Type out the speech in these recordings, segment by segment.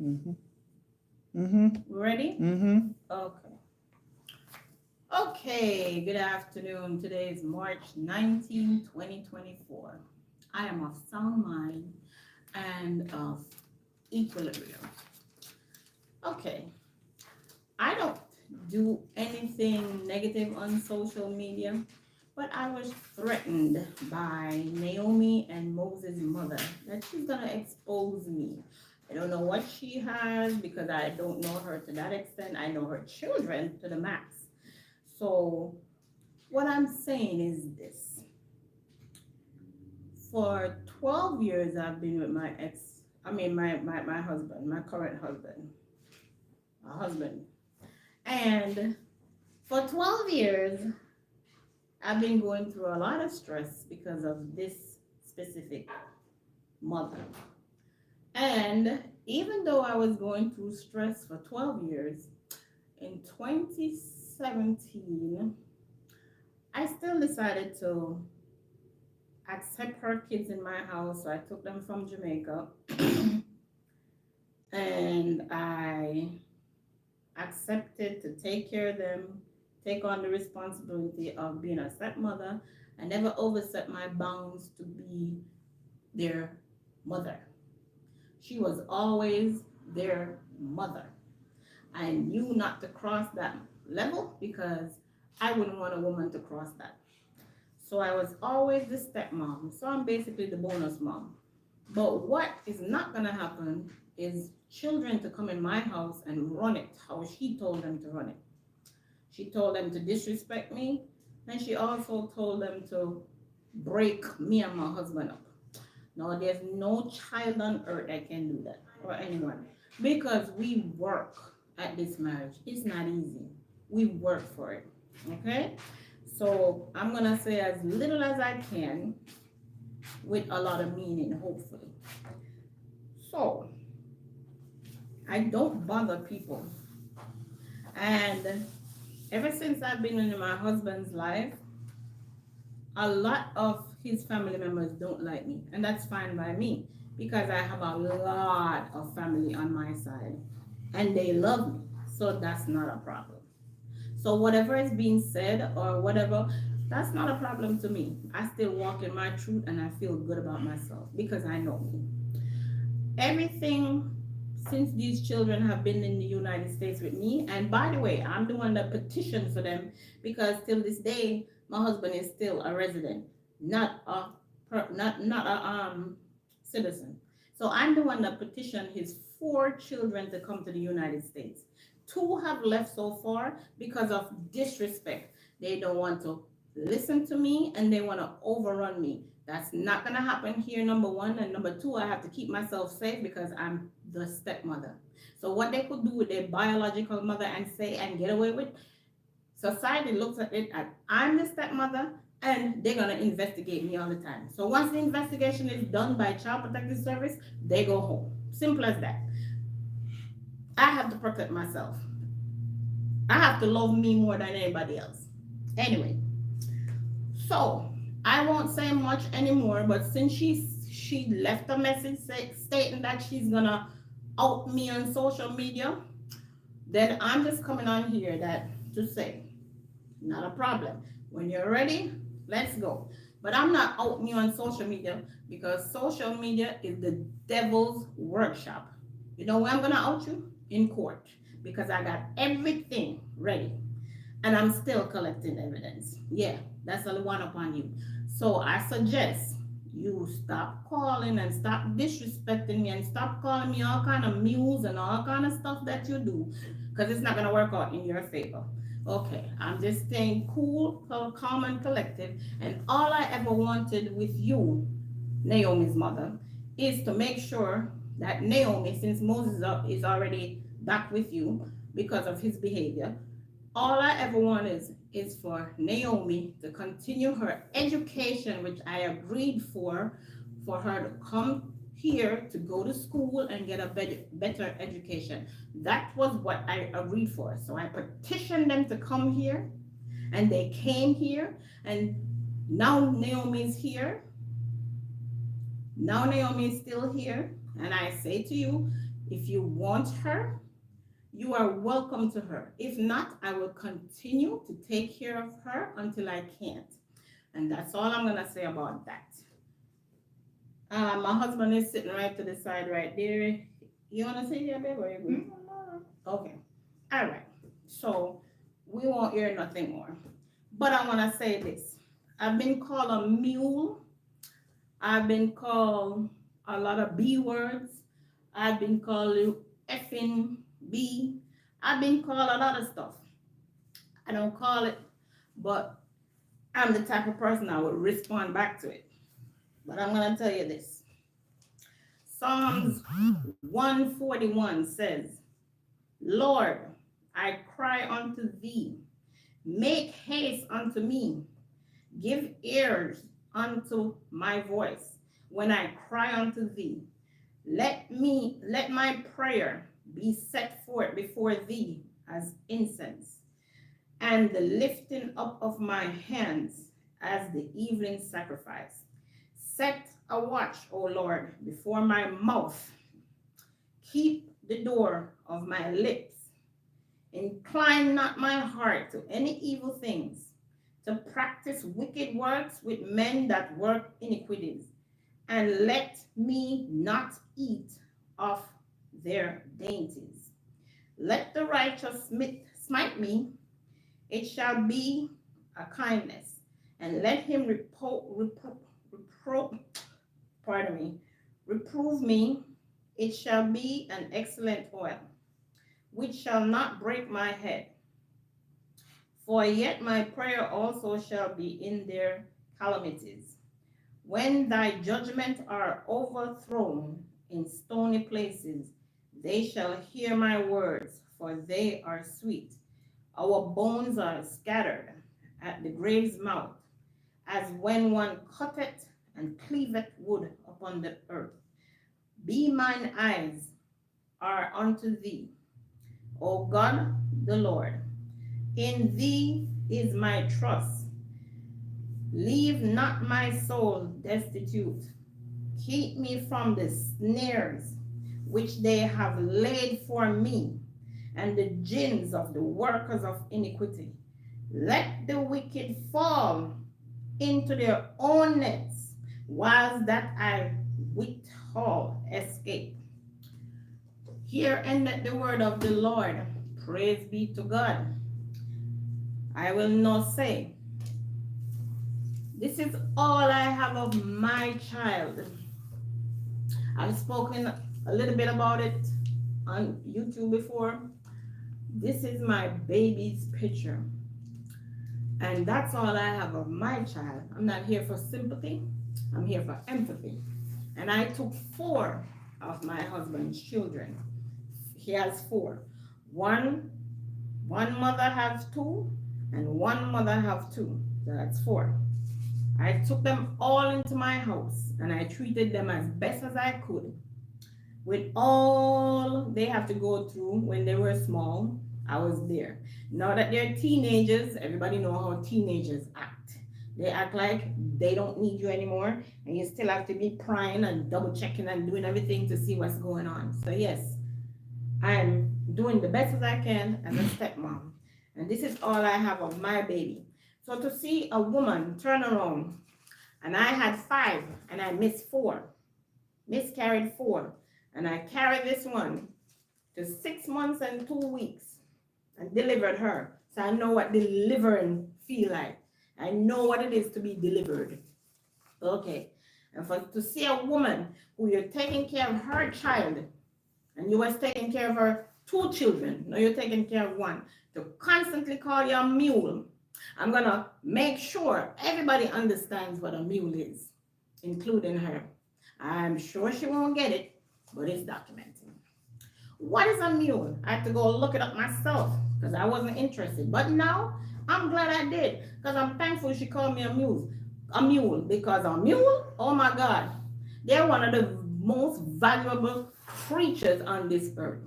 Mm-hmm. Mm-hmm. Ready? Mm-hmm. Okay. Okay, good afternoon. Today is March 19, 2024. I am of sound mind and of equilibrium. Okay, I don't do anything negative on social media, but I was threatened by Naomi and Moses' mother that she's gonna expose me. I don't know what she has because I don't know her to that extent. I know her children to the max. So, what I'm saying is this: for 12 years, I've been with my ex, I mean, my husband, my current husband, my husband. And for 12 years, I've been going through a lot of stress because of this specific mother. And even though I was going through stress for 12 years, in 2017, I still decided to accept her kids in my house. So I took them from Jamaica and I accepted to take care of them, take on the responsibility of being a stepmother. I never overstepped my bounds to be their mother. She was always their mother. I knew not to cross that level because I wouldn't want a woman to cross that. So I was always the stepmom. So I'm basically the bonus mom. But what is not going to happen is children to come in my house and run it how she told them to run it. She told them to disrespect me, and she also told them to break me and my husband up. No, there's no child on earth that can do that, or anyone, because we work at this marriage. It's not easy. We work for it. Okay? So I'm gonna say as little as I can with a lot of meaning, hopefully. So I don't bother people. And ever since I've been in my husband's life, a lot of his family members don't like me, and that's fine by me because I have a lot of family on my side and they love me, so that's not a problem. So whatever is being said or whatever, that's not a problem to me. I still walk in my truth and I feel good about myself because I know me. Everything since these children have been in the United States with me, and by the way, I'm the one that petitioned for them because till this day, my husband is still a resident, not a not a citizen. So I'm the one that petitioned his four children to come to the United States. Two have left so far because of disrespect. They don't want to listen to me and they want to overrun me. That's not going to happen here, number one. And number two, I have to keep myself safe because I'm the stepmother. So, what they could do with their biological mother and say and get away with, society looks at it as I'm the stepmother and they're going to investigate me all the time. So, once the investigation is done by Child Protective Service, they go home. Simple as that. I have to protect myself. I have to love me more than anybody else. Anyway, so I won't say much anymore, but since she left a message stating that she's gonna out me on social media, then I'm just coming on here that to say, not a problem. When you're ready, let's go. But I'm not out me on social media because social media is the devil's workshop. You know where I'm gonna out you? In court. Because I got everything ready and I'm still collecting evidence. Yeah, that's the one upon you. So I suggest you stop calling and stop disrespecting me and stop calling me all kind of mules and all kind of stuff that you do because it's not gonna work out in your favor. Okay, I'm just staying cool, calm, and collective. And all I ever wanted with you, Naomi's mother, is to make sure that Naomi, since Moses is already back with you because of his behavior, all I ever want is for Naomi to continue her education, which I agreed for her to come here to go to school and get a better education. That was what I agreed for. So I petitioned them to come here, and they came here, and now Naomi's here. Now Naomi is still here, and I say to you, If you want her, you are welcome to her. If not, I will continue to take care of her until I can't. And that's all I'm gonna say about that. My husband is sitting right to the side right there. You wanna say yeah, babe, or you good? Okay. All right. So we won't hear nothing more. But I wanna say this. I've been called a mule. I've been called a lot of B words. I've been called effing B. I've been called a lot of stuff. I don't call it, but I'm the type of person I would respond back to it. But I'm going to tell you this. Psalms 141 says, Lord, I cry unto thee. Make haste unto me. Give ears unto my voice when I cry unto thee. Let my prayer be set forth before thee as incense, and the lifting up of my hands as the evening sacrifice. Set a watch, O Lord, before my mouth. Keep the door of my lips. Incline not my heart to any evil things, to practice wicked works with men that work iniquities, and let me not eat of their dainties. Let the righteous smite me, it shall be a kindness, and let him pardon me, reprove me, it shall be an excellent oil, which shall not break my head. For yet my prayer also shall be in their calamities. When thy judgments are overthrown in stony places, they shall hear my words, for they are sweet. Our bones are scattered at the grave's mouth, as when one cutteth and cleaveth wood upon the earth. Be mine eyes are unto thee, O God the Lord. In thee is my trust. Leave not my soul destitute. Keep me from the snares which they have laid for me, and the gins of the workers of iniquity. Let the wicked fall into their own nets, whilst that I withhold escape. Here endeth the word of the Lord. Praise be to God. I will not say, this is all I have of my child. I've spoken a little bit about it on YouTube before. This is my baby's picture. And that's all I have of my child. I'm not here for sympathy. I'm here for empathy. And I took 4 of my husband's children. He has 4. One mother has 2, and one mother have 2. So that's 4. I took them all into my house, and I treated them as best as I could. With all they have to go through when they were small, I was there. Now that they're teenagers, everybody know how teenagers act. They act like they don't need you anymore, and you still have to be prying and double checking and doing everything to see what's going on. So yes, I'm doing the best as I can as a stepmom. And this is all I have of my baby. So to see a woman turn around, and I had 5, and I missed 4, miscarried 4, and I carried this one to 6 months and 2 weeks and delivered her. So I know what delivering feel like. I know what it is to be delivered. Okay. And to see a woman who you're taking care of her child, and you was taking care of her 2 children, now you're taking care of 1, to constantly call you a mule. I'm going to make sure everybody understands what a mule is, including her. I'm sure she won't get it, but it's documented. What is a mule? I had to go look it up myself because I wasn't interested. But now I'm glad I did, because I'm thankful she called me a mule. A mule, because a mule, oh my God, they're one of the most valuable creatures on this earth.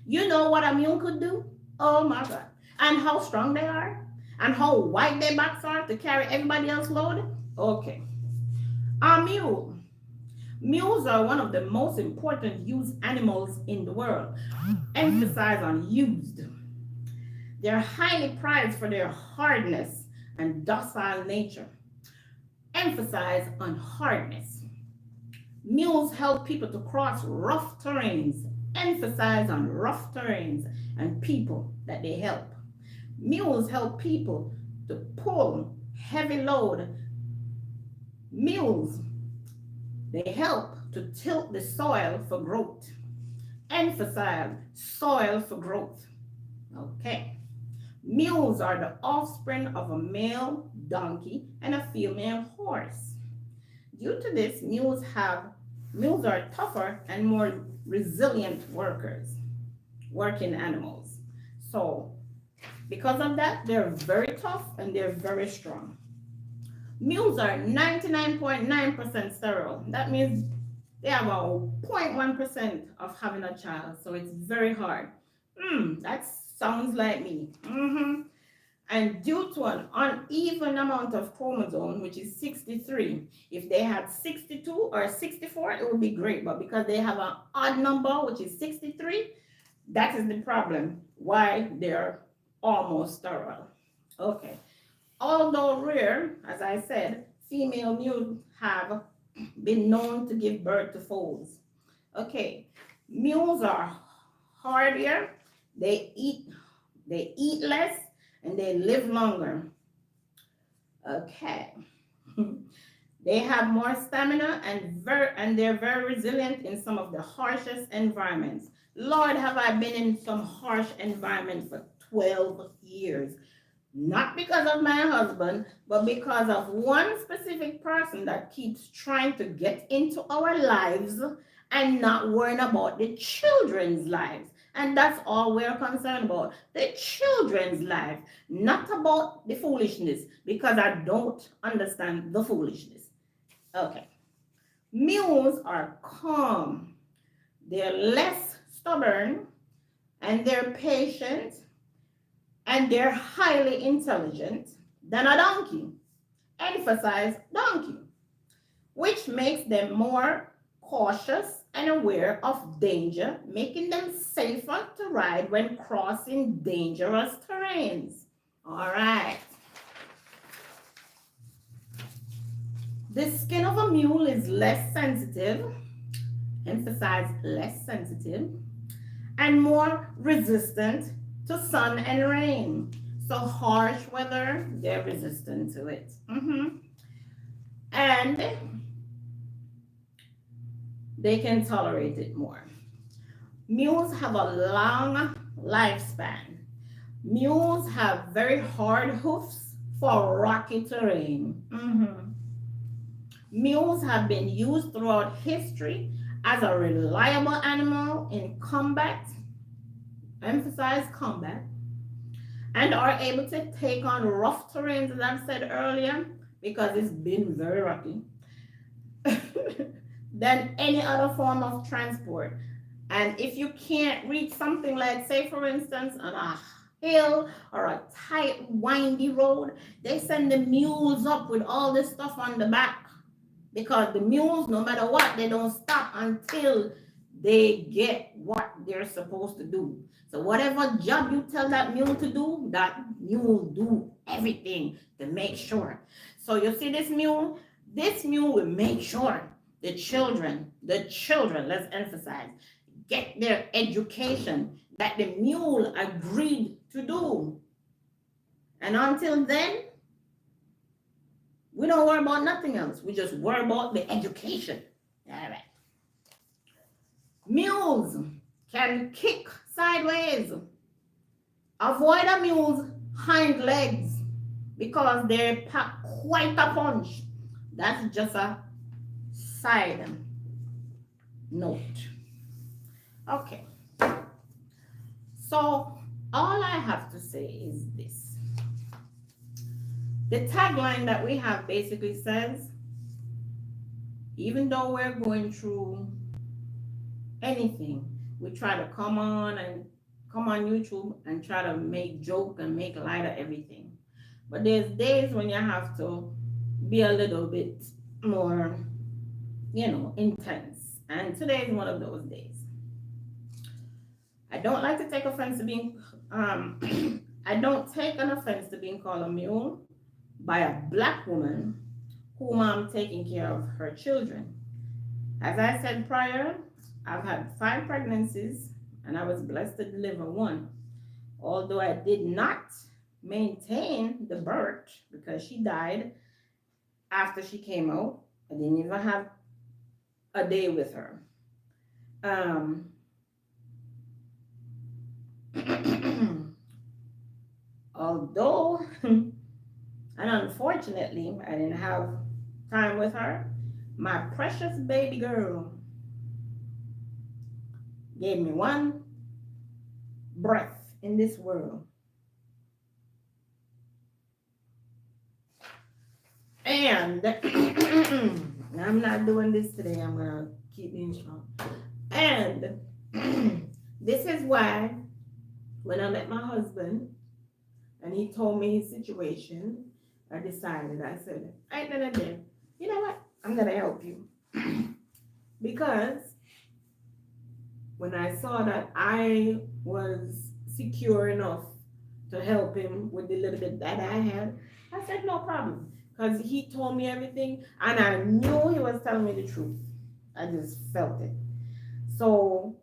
You know what a mule could do? Oh my God. And how strong they are, and how wide their backs are to carry everybody else's load. Okay. A mule Mules are one of the most important used animals in the world. Emphasize on used. They're highly prized for their hardness and docile nature. Emphasize on hardness. Mules help people to cross rough terrains. Emphasize on rough terrains and people that they help. Mules help people to pull heavy load. Mules, they help to tilt the soil for growth. Emphasize soil for growth. Okay. Mules are the offspring of a male donkey and a female horse. Due to this, mules are tougher and more resilient working animals. So, because of that, they're very tough and they're very strong. Mules are 99.9% sterile. That means they have a 0.1% of having a child, so it's very hard. That sounds like me. And due to an uneven amount of chromosome, which is 63, if they had 62 or 64, it would be great. But because they have an odd number, which is 63, that is the problem. Why they're almost sterile. Okay. Although rare, as I said, female mules have been known to give birth to foals. Okay. Mules are hardier. They eat less and they live longer. Okay. They have more stamina and they're very resilient in some of the harshest environments. Lord, have I been in some harsh environment for 12 years. Not because of my husband, but because of one specific person that keeps trying to get into our lives and not worrying about the children's lives. And that's all we're concerned about, the children's life, not about the foolishness, because I don't understand the foolishness. Okay. Mules are calm, they're less stubborn, and they're patient, and they're highly intelligent than a donkey. Emphasize donkey, which makes them more cautious and aware of danger, making them safer to ride when crossing dangerous terrains. All right. The skin of a mule is less sensitive, emphasize less sensitive, and more resistant to sun and rain. So harsh weather, they're resistant to it. And they can tolerate it more. Mules have a long lifespan. Mules have very hard hoofs for rocky terrain. Mules have been used throughout history as a reliable animal in combat, emphasize combat, and are able to take on rough terrains, as I've said earlier, because it's been very rocky, than any other form of transport. And if you can't reach something like, say, for instance, on a hill or a tight, windy road, they send the mules up with all this stuff on the back. Because the mules, no matter what, they don't stop until they get what they're supposed to do. So whatever job you tell that mule to do, that mule do everything to make sure. So you see this mule will make sure the children, let's emphasize, get their education that the mule agreed to do. And until then, we don't worry about nothing else. We just worry about the education. All right. Mules can kick sideways. Avoid a mule's hind legs because they pack quite a punch. That's just a side note. Okay. So all I have to say is this. The tagline that we have basically says, even though we're going through anything, we try to come on YouTube and try to make joke and make light of everything. But there's days when you have to be a little bit more intense. And today is one of those days. I don't like to take offense to being, um, I don't take an offense to being called a mule by a black woman whom I'm taking care of her children. As I said prior, I've had 5 pregnancies and I was blessed to deliver one. Although I did not maintain the birth because she died after she came out, I didn't even have a day with her. Um, although, and unfortunately, I didn't have time with her, my precious baby girl gave me one breath in this world. And I'm not doing this today. I'm going to keep being strong. And this is why when I met my husband and he told me his situation, I said, right then and there, you know what? I'm going to help you. Because when I saw that I was secure enough to help him with the little bit that I had, I said, no problem. Because he told me everything and I knew he was telling me the truth. I just felt it. So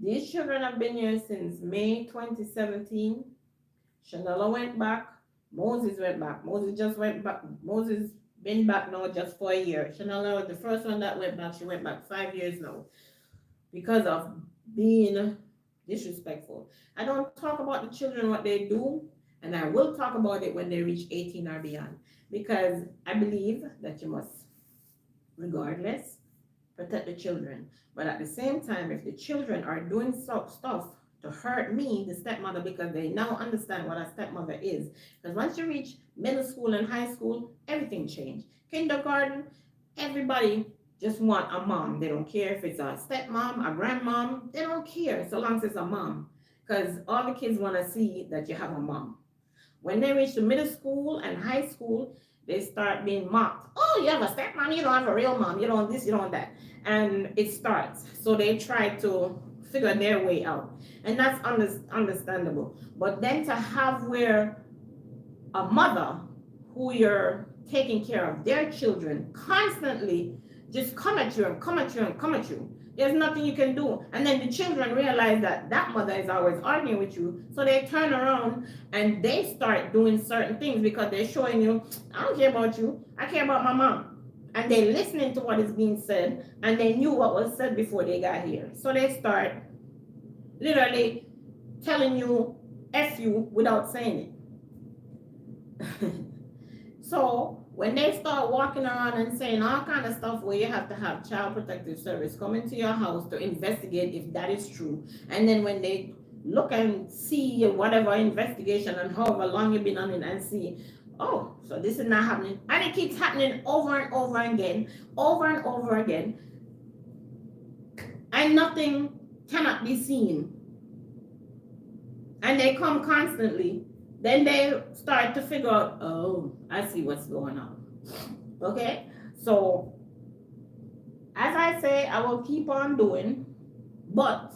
these children have been here since May 2017. Shanella went back. Moses went back. Moses just went back. Moses been back now just for a year. Shanella was the first one that went back. She went back 5 years now because of being disrespectful. I don't talk about the children, what they do, and I will talk about it when they reach 18 or beyond. Because I believe that you must, regardless, protect the children. But at the same time, if the children are doing stuff to hurt me, the stepmother, because they now understand what a stepmother is. Because once you reach middle school and high school, everything changed. Kindergarten, everybody just want a mom. They don't care if it's a stepmom, a grandmom. They don't care so long as it's a mom. Because all the kids want to see that you have a mom. When they reach the middle school and high school, they start being mocked. Oh, you have a stepmom, you don't have a real mom, you don't this, you don't that. And it starts. So they try to figure their way out. And that's understandable. But then to have where a mother who you're taking care of their children constantly just come at you and come at you and come at you. There's nothing you can do. And then the children realize that that mother is always arguing with you. So they turn around and they start doing certain things because they're showing you, I don't care about you. I care about my mom. And they're listening to what is being said and they knew what was said before they got here. So they start literally telling you F you without saying it. So when they start walking around and saying all kind of stuff where you have to have child protective service come into your house to investigate if that is true, and then when they look and see whatever investigation and however long you've been on it and see, oh, so this is not happening, and it keeps happening over and over again, and nothing cannot be seen, and they come constantly, then they start to figure out, oh, I see what's going on. Okay? So, as I say, I will keep on doing, but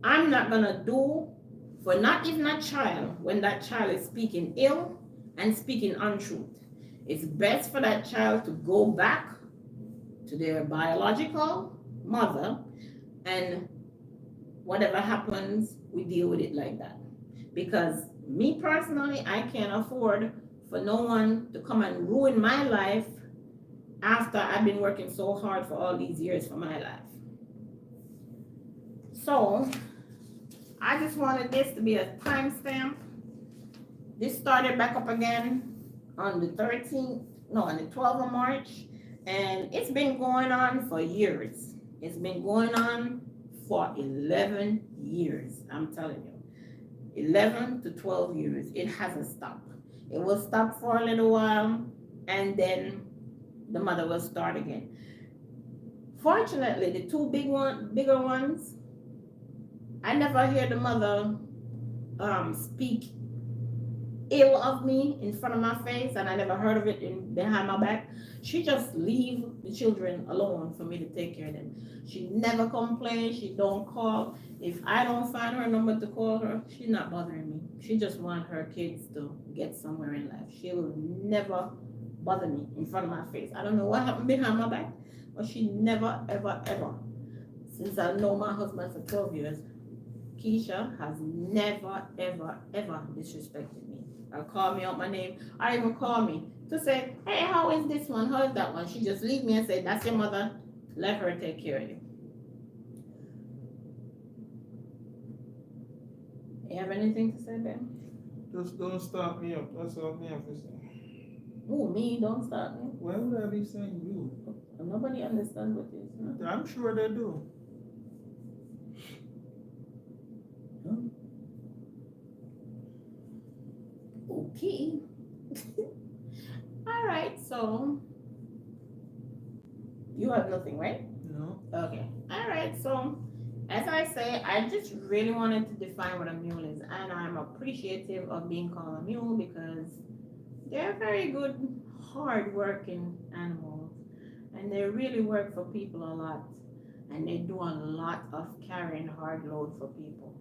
I'm not going to do for not even a child when that child is speaking ill and speaking untruth. It's best for that child to go back to their biological mother, and whatever happens, we deal with it like that. Because me personally, I can't afford for no one to come and ruin my life after I've been working so hard for all these years for my life. So I just wanted this to be a timestamp. This started back up again on the 12th of March, and it's been going on for years. It's been going on for 11 years, I'm telling you. 11 to 12 years. It hasn't stopped. It will stop for a little while and then the mother will start again. Fortunately, the two bigger ones, I never hear the mother speak ill of me in front of my face and I never heard of it behind my back, she just leave the children alone for me to take care of them. She never complains. She don't call. If I don't find her number to call her, she's not bothering me. She just want her kids to get somewhere in life. She will never bother me in front of my face. I don't know what happened behind my back, but she never, ever, ever. Since I know my husband for 12 years, Keisha has never, ever, ever disrespected me or call me out my name or even call me to say, hey, how is this one? How is that one? She just leave me and say, that's your mother. Let her take care of you. You have anything to say, Ben? Just don't start me up. That's all me have to say. Oh, me, don't start me. Why would I be saying you? Nobody understands what this is. Huh? I'm sure they do. Okay. All right, so you have nothing, right? No. Okay. All right, so as I say, I just really wanted to define what a mule is, and I'm appreciative of being called a mule because they're very good, hard-working animals, and they really work for people a lot, and they do a lot of carrying hard load for people,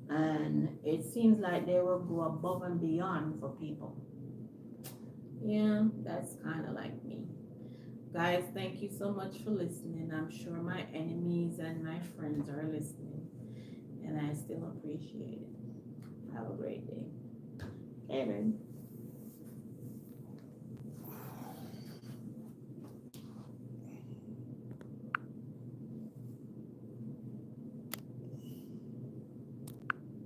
and it seems like they will go above and beyond for people. Yeah, that's kind of like me. Guys, thank you so much for listening. I'm sure my enemies and my friends are listening, and I still appreciate it. Have a great day. Kevin.